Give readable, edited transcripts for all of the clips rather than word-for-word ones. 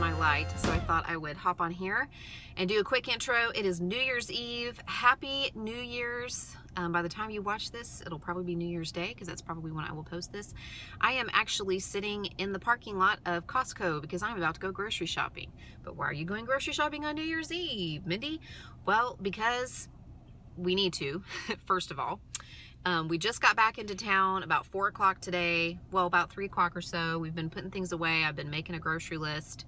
my light, so I thought I would hop on here and do a quick intro. It is New Year's Eve. Happy New Year's. By the time you watch this, it'll probably be New Year's Day, because that's probably when I will post this. I am actually sitting in the parking lot of Costco because I'm about to go grocery shopping. But why are you going grocery shopping on New Year's Eve, Mindy? Well, because we need to, first of all. We just got back into town about 4 o'clock today. Well, about 3 o'clock or so. We've been putting things away. I've been making a grocery list.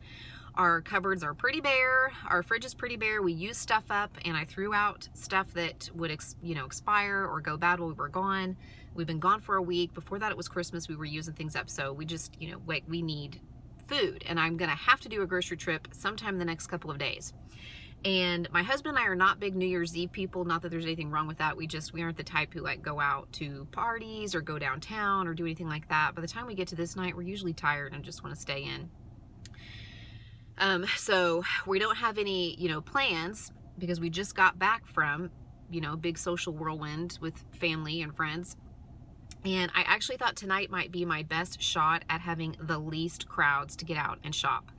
Our cupboards are pretty bare. Our fridge is pretty bare. We used stuff up, and I threw out stuff that would expire or go bad while we were gone. We've been gone for a week. Before that, it was Christmas. We were using things up. So we just, we need food. And I'm going to have to do a grocery trip sometime in the next couple of days. And my husband and I are not big New Year's Eve people. Not that there's anything wrong with that. We aren't the type who go out to parties or go downtown or do anything like that. By the time we get to this night, we're usually tired and just want to stay in. So we don't have any, plans, because we just got back from, big social whirlwind with family and friends. And I actually thought tonight might be my best shot at having the least crowds to get out and shop.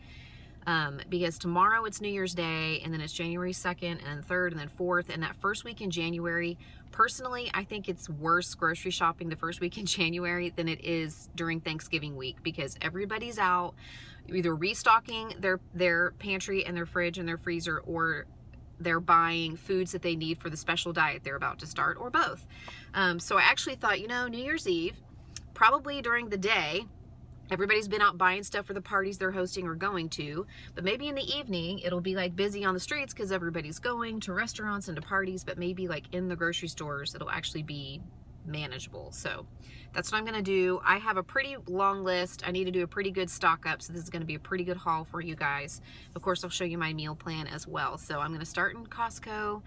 Because tomorrow it's New Year's Day, and then it's January 2nd, and then 3rd, and then 4th, and that first week in January, personally, I think it's worse grocery shopping the first week in January than it is during Thanksgiving week, because everybody's out either restocking their pantry and their fridge and their freezer, or they're buying foods that they need for the special diet they're about to start, or both. So I actually thought, New Year's Eve, probably during the day, everybody's been out buying stuff for the parties they're hosting or going to, but maybe in the evening it'll be busy on the streets because everybody's going to restaurants and to parties, but maybe in the grocery stores it'll actually be manageable. So that's what I'm gonna do. I have a pretty long list. I need to do a pretty good stock up, so this is gonna be a pretty good haul for you guys. Of course, I'll show you my meal plan as well. So I'm gonna start in Costco.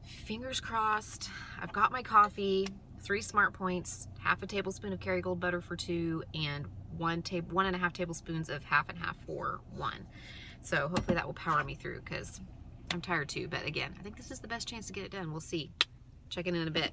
Fingers crossed. I've got my coffee, 3 Smart Points, half a tablespoon of Kerrygold butter for 2, and 1.5 tablespoons of half and half for 1. So hopefully that will power me through, because I'm tired too. But again, I think this is the best chance to get it done. We'll see. Check in a bit.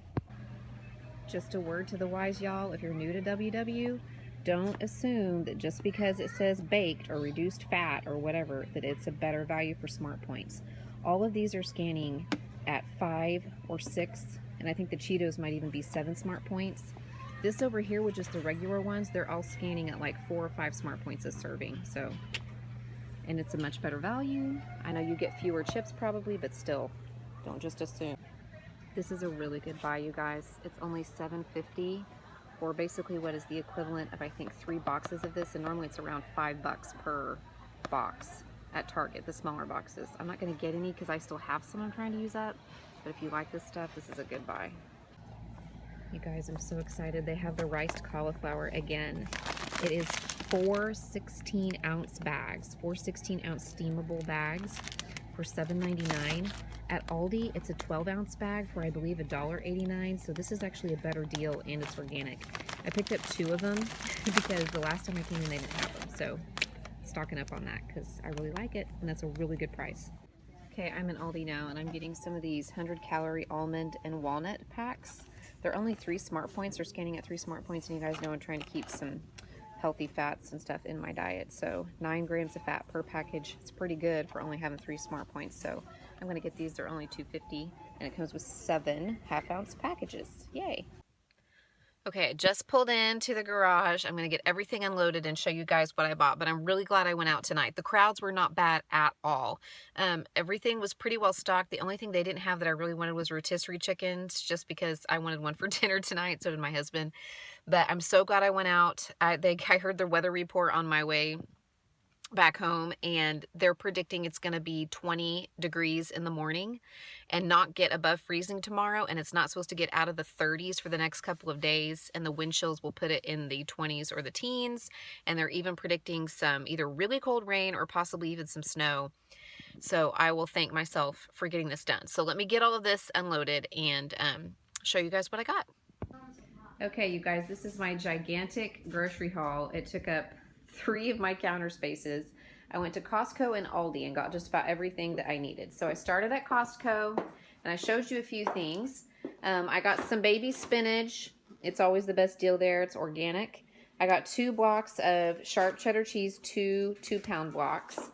Just a word to the wise, y'all. If you're new to WW, don't assume that just because it says baked or reduced fat or whatever, that it's a better value for Smart Points. All of these are scanning at 5 or 6, and I think the Cheetos might even be 7 Smart Points. This over here with just the regular ones, they're all scanning at 4 or 5 Smart Points a serving. So, and it's a much better value. I know you get fewer chips probably, but still, don't just assume. This is a really good buy, you guys. It's only $7.50 for basically what is the equivalent of, I think, 3 boxes of this, and normally it's around $5 per box at Target, the smaller boxes. I'm not gonna get any because I still have some I'm trying to use up, but if you like this stuff, this is a good buy. You guys, I'm so excited. They have the riced cauliflower again. It is 4 16-ounce bags, 4 16-ounce steamable bags for $7.99. At Aldi, it's a 12-ounce bag for, I believe, $1.89. So this is actually a better deal, and it's organic. I picked up 2 of them because the last time I came in, they didn't have them. So stocking up on that because I really like it, and that's a really good price. Okay, I'm in Aldi now, and I'm getting some of these 100-calorie almond and walnut packs. They're only 3 Smart Points. They're scanning at 3 Smart Points, and you guys know I'm trying to keep some healthy fats and stuff in my diet. So 9 grams of fat per package. It's pretty good for only having 3 Smart Points. So I'm going to get these. They're only $2.50, and it comes with 7 half-ounce packages. Yay! Okay, I just pulled into the garage. I'm going to get everything unloaded and show you guys what I bought, but I'm really glad I went out tonight. The crowds were not bad at all. Everything was pretty well stocked. The only thing they didn't have that I really wanted was rotisserie chickens, just because I wanted one for dinner tonight, so did my husband. But I'm so glad I went out. I heard the weather report on my way back home, and they're predicting it's going to be 20 degrees in the morning and not get above freezing tomorrow, and it's not supposed to get out of the 30s for the next couple of days, and the wind chills will put it in the 20s or the teens, and they're even predicting some either really cold rain or possibly even some snow. So I will thank myself for getting this done. So let me get all of this unloaded and show you guys what I got. Okay, you guys, this is my gigantic grocery haul. It took up 3 of my counter spaces. I went to Costco and Aldi and got just about everything that I needed. So I started at Costco, and I showed you a few things. I got some baby spinach. It's always the best deal there. It's organic. I got 2 blocks of sharp cheddar cheese, 2 2-pound blocks.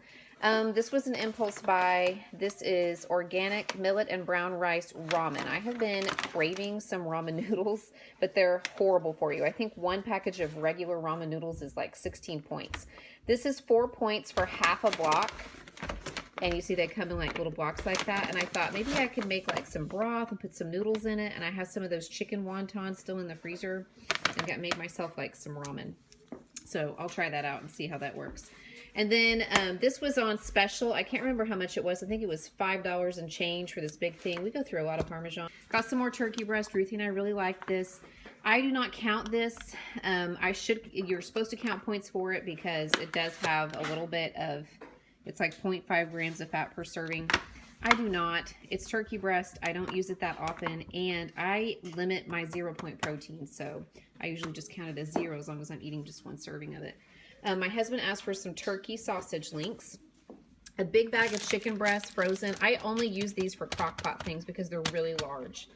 This was an impulse buy. This is organic millet and brown rice ramen. I have been craving some ramen noodles, but they're horrible for you. I think 1 package of regular ramen noodles is like 16 points. This is 4 points for half a block. And you see they come in like little blocks like that. And I thought maybe I could make like some broth and put some noodles in it. And I have some of those chicken wontons still in the freezer. And made myself like some ramen. So I'll try that out and see how that works. And then this was on special. I can't remember how much it was. I think it was $5 and change for this big thing. We go through a lot of Parmesan. Got some more turkey breast. Ruthie and I really like this. I do not count this. You're supposed to count points for it because it does have a little bit of, it's like 0.5 grams of fat per serving. I do not. It's turkey breast. I don't use it that often, and I limit my 0-point protein, so I usually just count it as 0 as long as I'm eating just 1 serving of it. My husband asked for some turkey sausage links, a big bag of chicken breast frozen. I only use these for crock pot things because they're really large.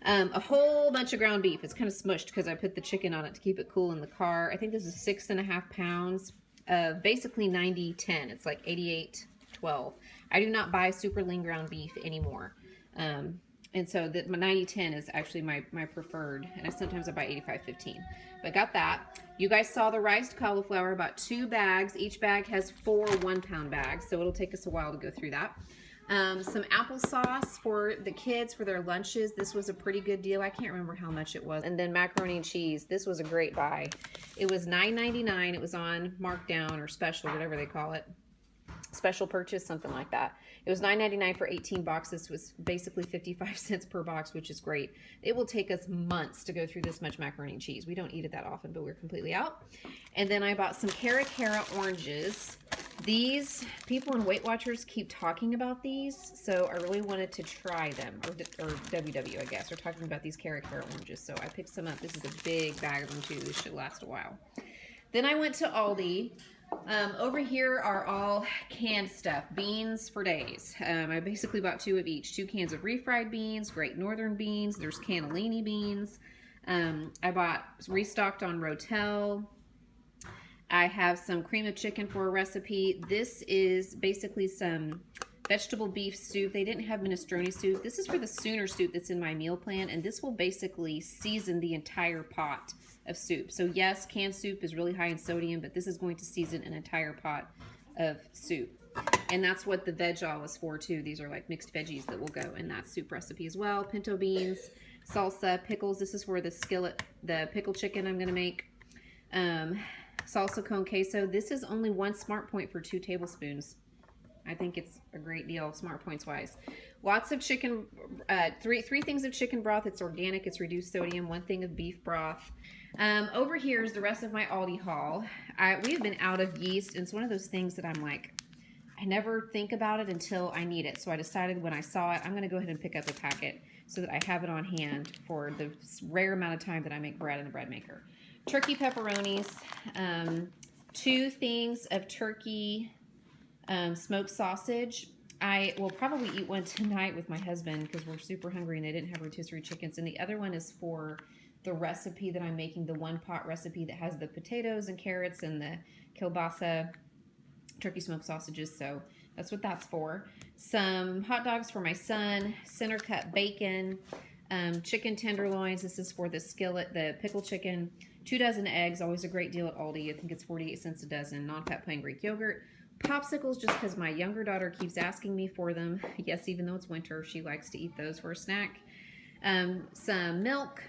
A whole bunch of ground beef. It's kind of smushed because I put the chicken on it to keep it cool in the car. I think this is 6.5 pounds of basically 90-10. It's like 88-12. I do not buy super lean ground beef anymore. And so my 90-10 is actually my preferred. And sometimes I buy 85-15. But got that. You guys saw the riced cauliflower, about 2 bags. Each bag has 4 1-pound bags. So it'll take us a while to go through that. Some applesauce for the kids for their lunches. This was a pretty good deal. I can't remember how much it was. And then macaroni and cheese. This was a great buy. It was $9.99. It was on markdown or special, whatever they call it. Special purchase, something like that. It was $9.99 for 18 boxes. This was basically 55 cents per box, which is great. It will take us months to go through this much macaroni and cheese. We don't eat it that often, but we're completely out. And then I bought some Hera oranges. These people in Weight Watchers keep talking about these, so I really wanted to try them, or WW, I guess. They're talking about these Hera oranges, so I picked some up. This is a big bag of them too. This should last a while. Then I went to Aldi. Over here are all canned stuff, beans for days. I basically bought 2 of each, 2 cans of refried beans, Great Northern beans, there's cannellini beans. I restocked on Rotel. I have some cream of chicken for a recipe. This is basically some vegetable beef soup. They didn't have minestrone soup. This is for the Sooner soup that's in my meal plan, and this will basically season the entire pot of soup. So yes, canned soup is really high in sodium, but this is going to season an entire pot of soup. And that's what the veg-all is for too. These are like mixed veggies that will go in that soup recipe as well. Pinto beans, salsa, pickles. This is for the skillet, the pickled chicken I'm gonna make. Salsa con queso. This is only 1 smart point for 2 tablespoons. I think it's a great deal, smart points wise. Lots of chicken, three things of chicken broth. It's organic, it's reduced sodium. 1 thing of beef broth. Over here is the rest of my Aldi haul. We have been out of yeast, and it's one of those things that I'm like, I never think about it until I need it. So I decided when I saw it, I'm going to go ahead and pick up a packet so that I have it on hand for the rare amount of time that I make bread in the bread maker. Turkey pepperonis, 2 things of turkey smoked sausage. I will probably eat one tonight with my husband because we're super hungry and they didn't have rotisserie chickens. And the other one is for the recipe that I'm making, the 1-pot recipe that has the potatoes and carrots and the kielbasa turkey smoked sausages. So that's what that's for. Some hot dogs for my son, center cut bacon, chicken tenderloins. This is for the skillet, the pickled chicken. 2 dozen eggs, always a great deal at Aldi. I think it's 48 cents a dozen. Non-fat plain Greek yogurt. Popsicles, just because my younger daughter keeps asking me for them. Yes, even though it's winter, she likes to eat those for a snack. Some milk,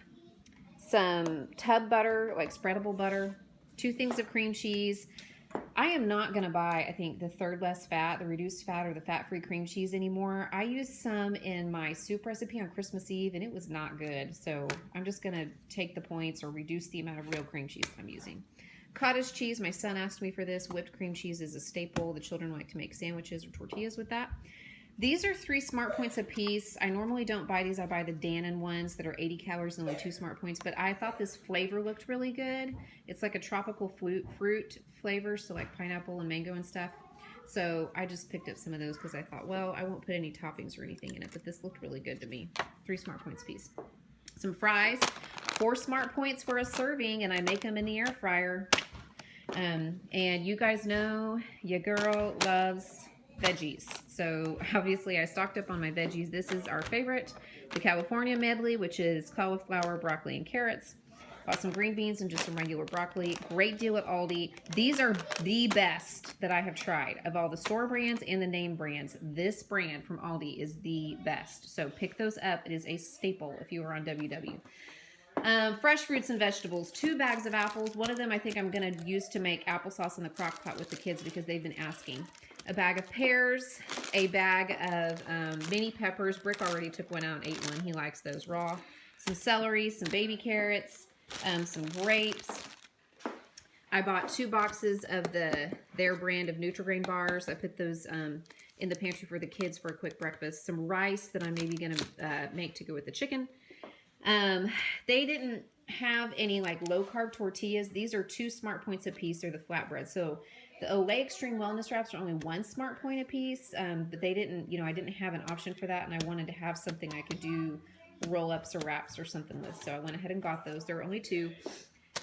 some tub butter, like spreadable butter, 2 things of cream cheese. I am not going to buy, I think, the 3rd less fat, the reduced fat, or the fat-free cream cheese anymore. I used some in my soup recipe on Christmas Eve, and it was not good. So I'm just going to take the points or reduce the amount of real cream cheese I'm using. Cottage cheese, my son asked me for this. Whipped cream cheese is a staple. The children like to make sandwiches or tortillas with that. These are 3 smart points a piece. I normally don't buy these. I buy the Dannon ones that are 80 calories and only 2 smart points, but I thought this flavor looked really good. It's like a tropical fruit flavor, so like pineapple and mango and stuff. So I just picked up some of those because I thought, well, I won't put any toppings or anything in it, but this looked really good to me. 3 smart points a piece. some fries, 4 smart points for a serving, and I make them in the air fryer. And you guys know your girl loves veggies. So obviously I stocked up on my veggies. This is our favorite, the California medley, which is cauliflower, broccoli, and carrots. Bought some green beans and just some regular broccoli. Great deal at Aldi. These are the best that I have tried of all the store brands and the name brands. This brand from Aldi is the best. So pick those up. It is a staple if you are on WW. Fresh fruits and vegetables, 2 bags of apples. One of them I think I'm going to use to make applesauce in the crock pot with the kids because they've been asking. A bag of pears, a bag of mini peppers. Brick already took one out and ate one. He likes those raw. Some celery, some baby carrots, some grapes. I bought 2 boxes of their brand of Nutri-Grain bars. I put those in the pantry for the kids for a quick breakfast. Some rice that I'm maybe going to make to go with the chicken. They didn't have any like low carb tortillas. These are 2 smart points a piece. They're the flatbread. So the Olay Extreme Wellness Wraps are only 1 smart point a piece. But they didn't, I didn't have an option for that. And I wanted to have something I could do roll-ups or wraps or something with. So I went ahead and got those. There were only 2.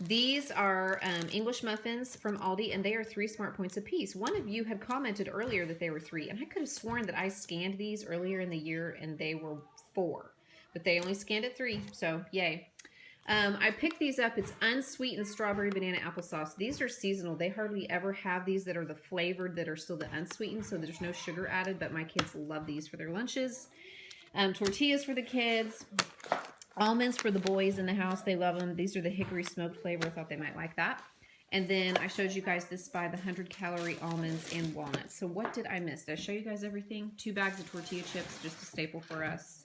These are English muffins from Aldi, and they are 3 smart points a piece. One of you had commented earlier that they were 3, and I could have sworn that I scanned these earlier in the year and they were 4. But they only scanned at 3, so yay. I picked these up. It's unsweetened strawberry banana applesauce. These are seasonal. They hardly ever have these that are the flavored that are still the unsweetened, so there's no sugar added, but my kids love these for their lunches. Tortillas for the kids. Almonds for the boys in the house. They love them. These are the hickory smoked flavor. I thought they might like that. And then I showed you guys this by the 100-calorie almonds and walnuts. So what did I miss? Did I show you guys everything? 2 bags of tortilla chips, just a staple for us.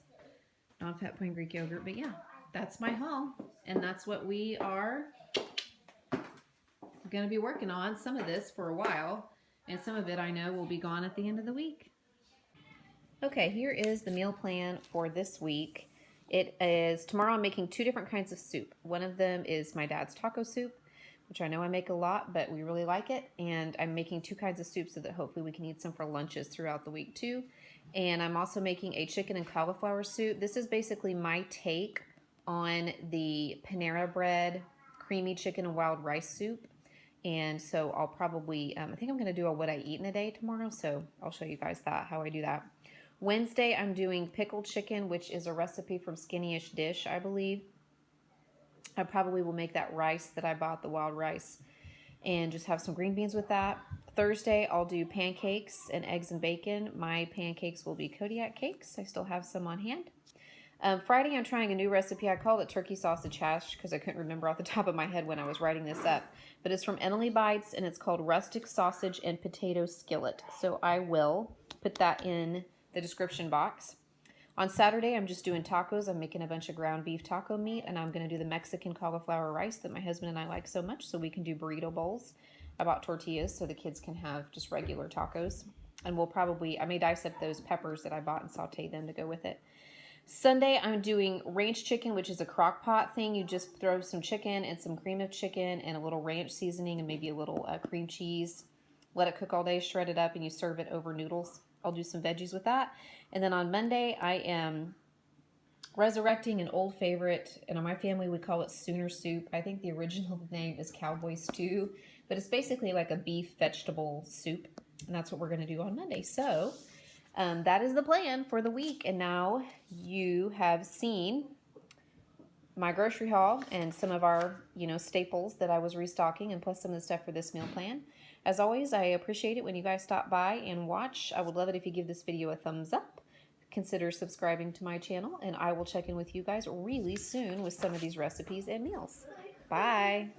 Non-fat plain Greek yogurt. But yeah, that's my haul. And that's what we are going to be working on. Some of this for a while. And some of it I know will be gone at the end of the week. Okay, here is the meal plan for this week. It is, tomorrow I'm making 2 different kinds of soup. One of them is my dad's taco soup, which I know I make a lot, but we really like it. And I'm making 2 kinds of soup so that hopefully we can eat some for lunches throughout the week too. And I'm also making a chicken and cauliflower soup. This is basically my take on the Panera Bread creamy chicken and wild rice soup. And so I'll probably, I think I'm going to do a what I eat in a day tomorrow. So I'll show you guys that, how I do that. Wednesday, I'm doing pickled chicken, which is a recipe from Skinny-ish Dish, I believe. I probably will make that rice that I bought, the wild rice, and just have some green beans with that. Thursday, I'll do pancakes and eggs and bacon. My pancakes will be Kodiak cakes. I still have some on hand. Friday, I'm trying a new recipe. I called it turkey sausage hash because I couldn't remember off the top of my head when I was writing this up. But it's from Emily Bites, and it's called rustic sausage and potato skillet. So I will put that in the description box. On Saturday, I'm just doing tacos. I'm making a bunch of ground beef taco meat, and I'm going to do the Mexican cauliflower rice that my husband and I like so much, so we can do burrito bowls. I bought tortillas so the kids can have just regular tacos. And we'll probably, I may dice up those peppers that I bought and saute them to go with it. Sunday, I'm doing ranch chicken, which is a crock pot thing. You just throw some chicken and some cream of chicken and a little ranch seasoning and maybe a little cream cheese. Let it cook all day, shred it up, and you serve it over noodles. I'll do some veggies with that. And then on Monday, I am resurrecting an old favorite. And in my family, we call it Sooner Soup. I think the original name is Cowboy Stew. But it's basically like a beef vegetable soup. And that's what we're going to do on Monday. So that is the plan for the week. And now you have seen my grocery haul and some of our, staples that I was restocking, and plus some of the stuff for this meal plan. As always, I appreciate it when you guys stop by and watch. I would love it if you give this video a thumbs up. Consider subscribing to my channel, and I will check in with you guys really soon with some of these recipes and meals. Bye.